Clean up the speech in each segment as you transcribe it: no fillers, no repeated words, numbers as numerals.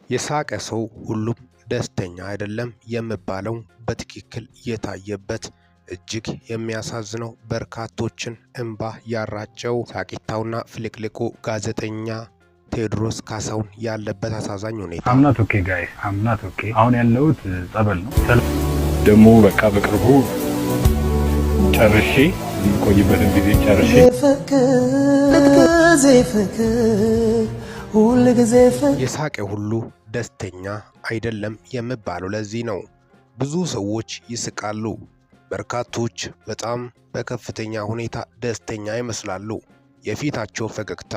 የሳቀ ሰው ሁሉም ደስተኛ አይደለም የሚባለው በትክክል የታየበት እጅግ የሚያሳዝነው በርካቶችን እንባ ያራጨው ሳቂታውና ፍልቅልቁ ጋዜጠኛ ቴዎድሮስ ካሳሁን ያለበት አሳዛኝ ሁኔታ። አምናት ኦኬ ጋይስ አምናት ኦኬ። አሁን ያለሁት ጸበል ነው። ደግሞ በቃ በቅርቡ ጨርሼ የምቆይበትን ጊዜ ጨርሼ የሳቀ ሁሉ ደስተኛ አይደለም የሚባለው ለዚህ ነው። ብዙ ሰዎች ይስቃሉ፣ በርካቶች በጣም በከፍተኛ ሁኔታ ደስተኛ ይመስላሉ። የፊታቸው ፈገግታ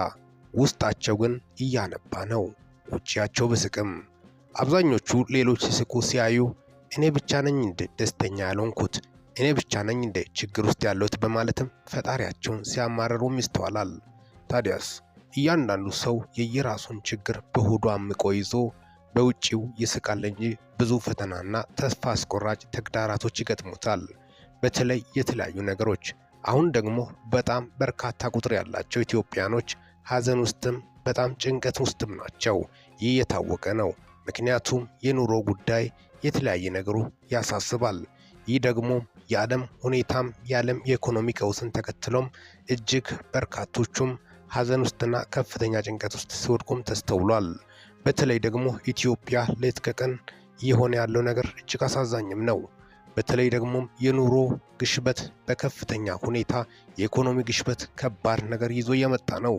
ውስጣቸው ግን እያነባ ነው። ውጪያቸው ብስቅም አብዛኞቹ ሌሎች ሲስቁ ሲያዩ እኔ ብቻ ነኝ እንደ ደስተኛ ያልሆንኩት፣ እኔ ብቻ ነኝ እንደ ችግር ውስጥ ያለሁት በማለትም ፈጣሪያቸውን ሲያማርሩም ይስተዋላል። ታዲያስ እያንዳንዱ ሰው የየራሱን ችግር በሆዱ አምቆ ይዞ በውጪው ይስቃል እንጂ ብዙ ፈተናና ተስፋ አስቆራጭ ተግዳራቶች ይገጥሙታል። በተለይ የተለያዩ ነገሮች። አሁን ደግሞ በጣም በርካታ ቁጥር ያላቸው ኢትዮጵያኖች ሀዘን ውስጥም በጣም ጭንቀት ውስጥም ናቸው። ይህ የታወቀ ነው። ምክንያቱም የኑሮ ጉዳይ የተለያየ ነገሩ ያሳስባል። ይህ ደግሞ የዓለም ሁኔታም የዓለም የኢኮኖሚ ቀውስን ተከትሎም እጅግ በርካቶቹም ሀዘን ውስጥና ከፍተኛ ጭንቀት ውስጥ ሲወድቁም ተስተውሏል። በተለይ ደግሞ ኢትዮጵያ ሌት ከቀን እየሆነ ያለው ነገር እጅግ አሳዛኝም ነው። በተለይ ደግሞ የኑሮ ግሽበት በከፍተኛ ሁኔታ የኢኮኖሚ ግሽበት ከባድ ነገር ይዞ እየመጣ ነው።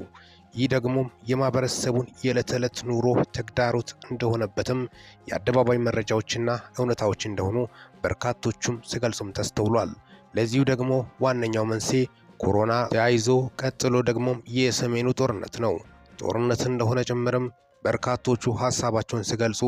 ይህ ደግሞ የማህበረሰቡን የዕለት ተዕለት ኑሮ ተግዳሮት እንደሆነበትም የአደባባይ መረጃዎችና እውነታዎች እንደሆኑ በርካቶቹም ሲገልጹም ተስተውሏል። ለዚሁ ደግሞ ዋነኛው መንስኤ ኮሮና ተያይዞ ቀጥሎ ደግሞ የሰሜኑ ጦርነት ነው። ጦርነት እንደሆነ ጭምርም በርካቶቹ ሀሳባቸውን ሲገልጹ፣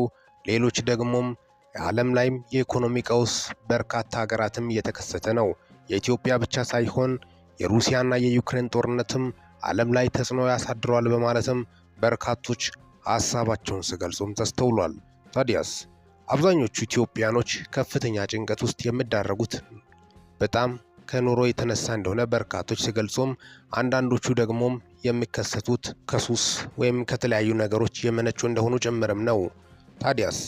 ሌሎች ደግሞም የዓለም ላይም የኢኮኖሚ ቀውስ በርካታ ሀገራትም እየተከሰተ ነው። የኢትዮጵያ ብቻ ሳይሆን የሩሲያና የዩክሬን ጦርነትም ዓለም ላይ ተጽዕኖ ያሳድረዋል በማለትም በርካቶች ሀሳባቸውን ሲገልጹም ተስተውሏል። ታዲያስ አብዛኞቹ ኢትዮጵያኖች ከፍተኛ ጭንቀት ውስጥ የሚዳረጉት በጣም ከኑሮ የተነሳ እንደሆነ በርካቶች ሲገልጹም፣ አንዳንዶቹ ደግሞም የሚከሰቱት ከሱስ ወይም ከተለያዩ ነገሮች የመነጩ እንደሆኑ ጭምርም ነው። ታዲያስ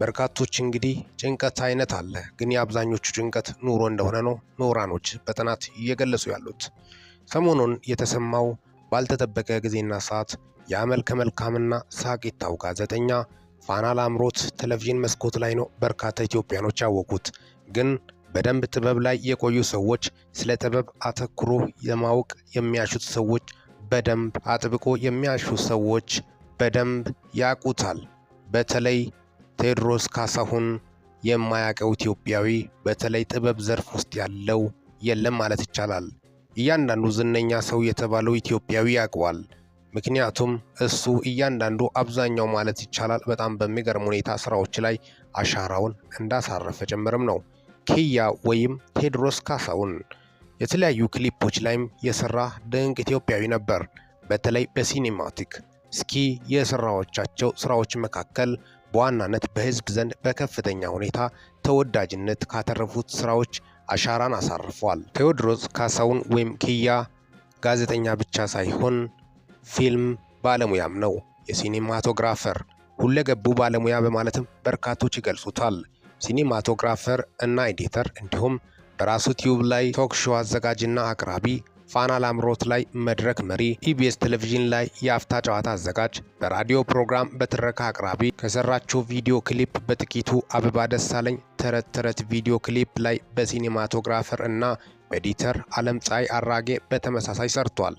በርካቶች እንግዲህ ጭንቀት አይነት አለ፣ ግን የአብዛኞቹ ጭንቀት ኑሮ እንደሆነ ነው ምሁራኖች በጥናት እየገለጹ ያሉት። ሰሞኑን የተሰማው ባልተጠበቀ ጊዜና ሰዓት የመልከ መልካምና ሳቂታው ጋዜጠኛ ፋና ላምሮት ቴሌቪዥን መስኮት ላይ ነው በርካታ ኢትዮጵያኖች ያወቁት። ግን በደንብ ጥበብ ላይ የቆዩ ሰዎች፣ ስለ ጥበብ አተኩሮ የማወቅ የሚያሹት ሰዎች፣ በደንብ አጥብቆ የሚያሹ ሰዎች በደንብ ያውቁታል። በተለይ ቴዎድሮስ ካሳሁን የማያውቀው ኢትዮጵያዊ በተለይ ጥበብ ዘርፍ ውስጥ ያለው የለም ማለት ይቻላል። እያንዳንዱ ዝነኛ ሰው የተባለው ኢትዮጵያዊ ያውቀዋል። ምክንያቱም እሱ እያንዳንዱ አብዛኛው ማለት ይቻላል በጣም በሚገርም ሁኔታ ስራዎች ላይ አሻራውን እንዳሳረፈ ጭምርም ነው። ኪያ ወይም ቴዎድሮስ ካሳሁን የተለያዩ ክሊፖች ላይም የሰራ ድንቅ ኢትዮጵያዊ ነበር። በተለይ በሲኒማቲክ እስኪ የሰራዎቻቸው ስራዎች መካከል በዋናነት በህዝብ ዘንድ በከፍተኛ ሁኔታ ተወዳጅነት ካተረፉት ስራዎች አሻራን አሳርፏል። ቴዎድሮስ ካሳሁን ወይም ኪያ ጋዜጠኛ ብቻ ሳይሆን ፊልም ባለሙያም ነው። የሲኒማቶግራፈር ሁለገቡ ባለሙያ በማለትም በርካቶች ይገልጹታል። ሲኒማቶግራፈር እና ኤዲተር እንዲሁም በራሱ ቲዩብ ላይ ቶክ ሾው አዘጋጅና አቅራቢ፣ ፋና ላምሮት ላይ መድረክ መሪ፣ ኢቢኤስ ቴሌቪዥን ላይ የአፍታ ጨዋታ አዘጋጅ፣ በራዲዮ ፕሮግራም በትረካ አቅራቢ፣ ከሰራቸው ቪዲዮ ክሊፕ በጥቂቱ አበባ ደሳለኝ ተረት ተረት ቪዲዮ ክሊፕ ላይ በሲኒማቶግራፈር እና በኤዲተር አለም ፀሐይ አራጌ በተመሳሳይ ሰርቷል።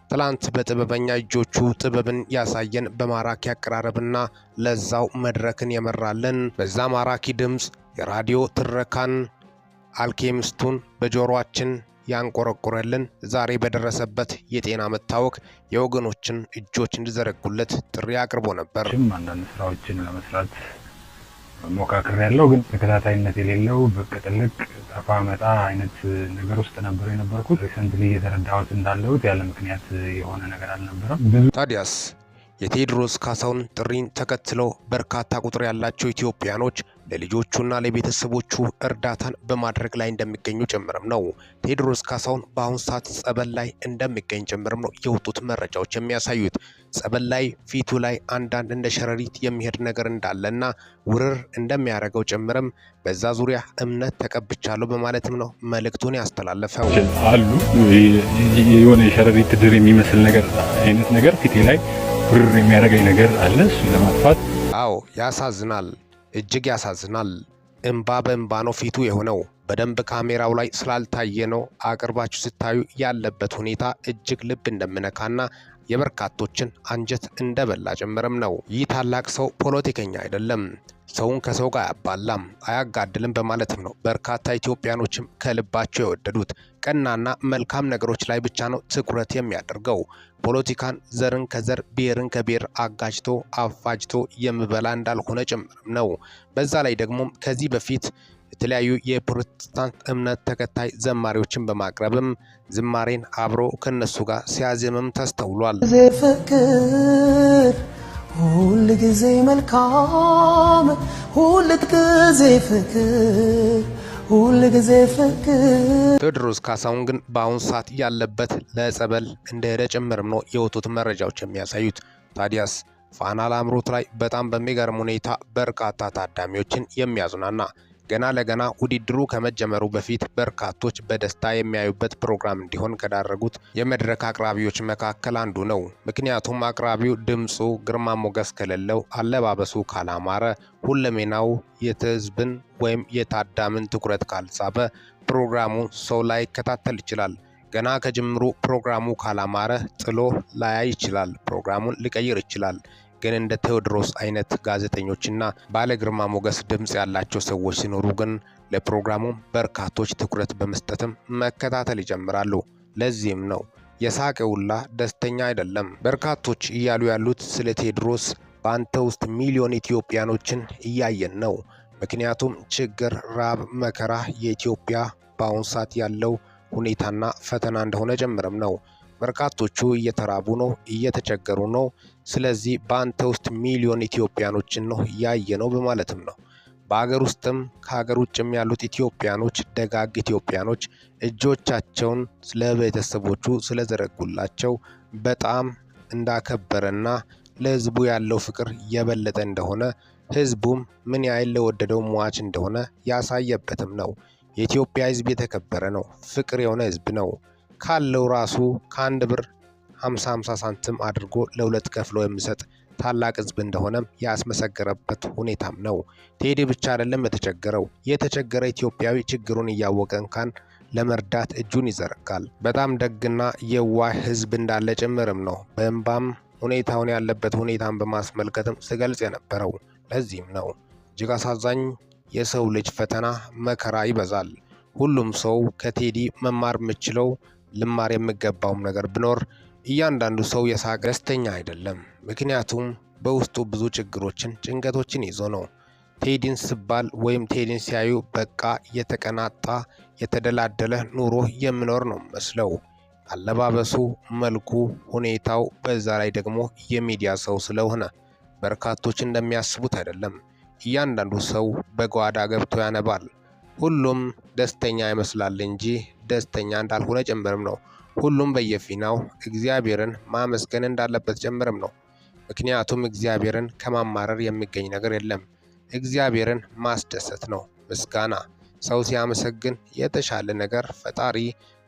ትላንት በጥበበኛ እጆቹ ጥበብን ያሳየን በማራኪ አቀራረብና ለዛው መድረክን የመራልን በዛ ማራኪ ድምፅ የራዲዮ ትረካን አልኬሚስቱን በጆሮአችን ያንቆረቆረልን ዛሬ በደረሰበት የጤና መታወክ የወገኖችን እጆች እንዲዘረጉለት ጥሪ አቅርቦ ነበር። አንዳንድ ስራዎችን ለመስራት ሞካክር ያለው ግን ተከታታይነት የሌለው ብቅ ጥልቅ ጠፋ መጣ አይነት ነገር ውስጥ ነበር የነበርኩት። ሪሰንትሊ የተረዳሁት እንዳለሁት ያለ ምክንያት የሆነ ነገር አልነበረም። ታዲያስ የቴዎድሮስ ካሳሁን ጥሪን ተከትለው በርካታ ቁጥር ያላቸው ኢትዮጵያኖች ለልጆቹና ለቤተሰቦቹ እርዳታን በማድረግ ላይ እንደሚገኙ ጭምርም ነው። ቴዎድሮስ ካሳሁን በአሁኑ ሰዓት ጸበል ላይ እንደሚገኝ ጭምርም ነው የወጡት መረጃዎች የሚያሳዩት። ጸበል ላይ ፊቱ ላይ አንዳንድ እንደ ሸረሪት የሚሄድ ነገር እንዳለና ውርር እንደሚያደርገው ጭምርም በዛ ዙሪያ እምነት ተቀብቻለሁ በማለትም ነው መልእክቱን ያስተላለፈው። አሉ የሆነ የሸረሪት ድር የሚመስል ነገር አይነት ነገር ፊቴ ላይ ውርር የሚያደርገኝ ነገር አለ። እሱ ለማጥፋት አዎ ያሳዝናል። እጅግ ያሳዝናል። እንባ በእንባ ነው ፊቱ የሆነው። በደንብ ካሜራው ላይ ስላልታየ ነው። አቅርባችሁ ስታዩ ያለበት ሁኔታ እጅግ ልብ እንደምነካና የበርካቶችን አንጀት እንደበላ ጭምርም ነው። ይህ ታላቅ ሰው ፖለቲከኛ አይደለም። ሰውን ከሰው ጋር አያባላም፣ አያጋድልም በማለትም ነው በርካታ ኢትዮጵያኖችም ከልባቸው የወደዱት። ቀናና መልካም ነገሮች ላይ ብቻ ነው ትኩረት የሚያደርገው። ፖለቲካን ዘርን ከዘር ብሔርን ከብሔር አጋጅቶ አፋጅቶ የሚበላ እንዳልሆነ ጭምርም ነው። በዛ ላይ ደግሞ ከዚህ በፊት የተለያዩ የፕሮቴስታንት እምነት ተከታይ ዘማሪዎችን በማቅረብም ዝማሬን አብሮ ከነሱ ጋር ሲያዜምም ተስተውሏል። ፍቅር ሁል ጊዜ መልካም፣ ሁል ጊዜ ፍቅር፣ ሁል ጊዜ ፍቅር። ቴዎድሮስ ካሳሁን ግን በአሁኑ ሰዓት ያለበት ለጸበል እንደሄደ ጭምርም ነው የወጡት መረጃዎች የሚያሳዩት። ታዲያስ ፋና ላምሮት ላይ በጣም በሚገርም ሁኔታ በርካታ ታዳሚዎችን የሚያዝናና ገና ለገና ውድድሩ ከመጀመሩ በፊት በርካቶች በደስታ የሚያዩበት ፕሮግራም እንዲሆን ከዳረጉት የመድረክ አቅራቢዎች መካከል አንዱ ነው። ምክንያቱም አቅራቢው ድምፁ ግርማ ሞገስ ከሌለው፣ አለባበሱ ካላማረ፣ ሁለሜናው የህዝብን ወይም የታዳምን ትኩረት ካልሳበ ፕሮግራሙ ሰው ላይ ይከታተል ይችላል። ገና ከጅምሩ ፕሮግራሙ ካላማረ ጥሎ ላያይ ይችላል። ፕሮግራሙን ሊቀይር ይችላል። ግን እንደ ቴዎድሮስ አይነት ጋዜጠኞችና ባለ ግርማ ሞገስ ድምፅ ያላቸው ሰዎች ሲኖሩ ግን ለፕሮግራሙ በርካቶች ትኩረት በመስጠትም መከታተል ይጀምራሉ። ለዚህም ነው የሳቀ ሁላ ደስተኛ አይደለም። በርካቶች እያሉ ያሉት ስለ ቴዎድሮስ በአንተ ውስጥ ሚሊዮን ኢትዮጵያኖችን እያየን ነው። ምክንያቱም ችግር፣ ራብ፣ መከራ የኢትዮጵያ በአሁኑ ሰዓት ያለው ሁኔታና ፈተና እንደሆነ ጀምረም ነው። በርካቶቹ እየተራቡ ነው፣ እየተቸገሩ ነው። ስለዚህ በአንተ ውስጥ ሚሊዮን ኢትዮጵያኖችን ነው ያየ ነው በማለትም ነው። በአገር ውስጥም ከሀገር ውጭም ያሉት ኢትዮጵያኖች፣ ደጋግ ኢትዮጵያኖች እጆቻቸውን ስለ ቤተሰቦቹ ስለዘረጉላቸው በጣም እንዳከበረና ለህዝቡ ያለው ፍቅር የበለጠ እንደሆነ፣ ህዝቡም ምን ያህል ለወደደው ሟች እንደሆነ ያሳየበትም ነው። የኢትዮጵያ ህዝብ የተከበረ ነው፣ ፍቅር የሆነ ህዝብ ነው። ካለው ራሱ ከአንድ ብር 50 ሳንቲም አድርጎ ለሁለት ከፍሎ የሚሰጥ ታላቅ ህዝብ እንደሆነም ያስመሰገረበት ሁኔታም ነው። ቴዲ ብቻ አይደለም የተቸገረ ኢትዮጵያዊ ችግሩን እያወቀ እንኳን ለመርዳት እጁን ይዘረጋል። በጣም ደግና የዋህ ህዝብ እንዳለ ጭምርም ነው በእንባም ሁኔታውን ያለበት ሁኔታን በማስመልከትም ስገልጽ የነበረው። ለዚህም ነው እጅግ አሳዛኝ የሰው ልጅ ፈተና መከራ ይበዛል። ሁሉም ሰው ከቴዲ መማር የምችለው ልማር የሚገባውም ነገር ቢኖር እያንዳንዱ ሰው የሳቅ ደስተኛ አይደለም። ምክንያቱም በውስጡ ብዙ ችግሮችን፣ ጭንቀቶችን ይዞ ነው። ቴዲን ስባል ወይም ቴዲን ሲያዩ በቃ የተቀናጣ የተደላደለ ኑሮ የሚኖር ነው መስለው። አለባበሱ፣ መልኩ፣ ሁኔታው በዛ ላይ ደግሞ የሚዲያ ሰው ስለሆነ በርካቶች እንደሚያስቡት አይደለም። እያንዳንዱ ሰው በጓዳ ገብቶ ያነባል። ሁሉም ደስተኛ ይመስላል እንጂ ደስተኛ እንዳልሆነ ጭምርም ነው። ሁሉም በየፊናው እግዚአብሔርን ማመስገን እንዳለበት ጭምርም ነው። ምክንያቱም እግዚአብሔርን ከማማረር የሚገኝ ነገር የለም። እግዚአብሔርን ማስደሰት ነው ምስጋና። ሰው ሲያመሰግን የተሻለ ነገር ፈጣሪ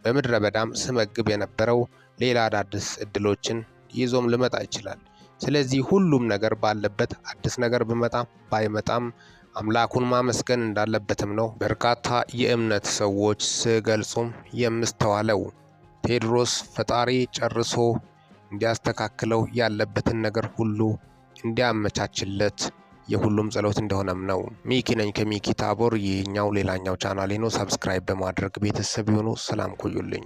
በምድረ በዳም ስመግብ የነበረው ሌላ አዳዲስ እድሎችን ይዞም ልመጣ ይችላል። ስለዚህ ሁሉም ነገር ባለበት አዲስ ነገር ቢመጣም ባይመጣም አምላኩን ማመስገን እንዳለበትም ነው በርካታ የእምነት ሰዎች ሲገልጹም የምስተዋለው። ቴዎድሮስ ፈጣሪ ጨርሶ እንዲያስተካክለው ያለበትን ነገር ሁሉ እንዲያመቻችለት የሁሉም ጸሎት እንደሆነም ነው። ሚኪ ነኝ ከሚኪ ታቦር። ይህኛው ሌላኛው ቻናሌ ነው። ሰብስክራይብ በማድረግ ቤተሰብ ይሁኑ። ሰላም ቆዩልኝ።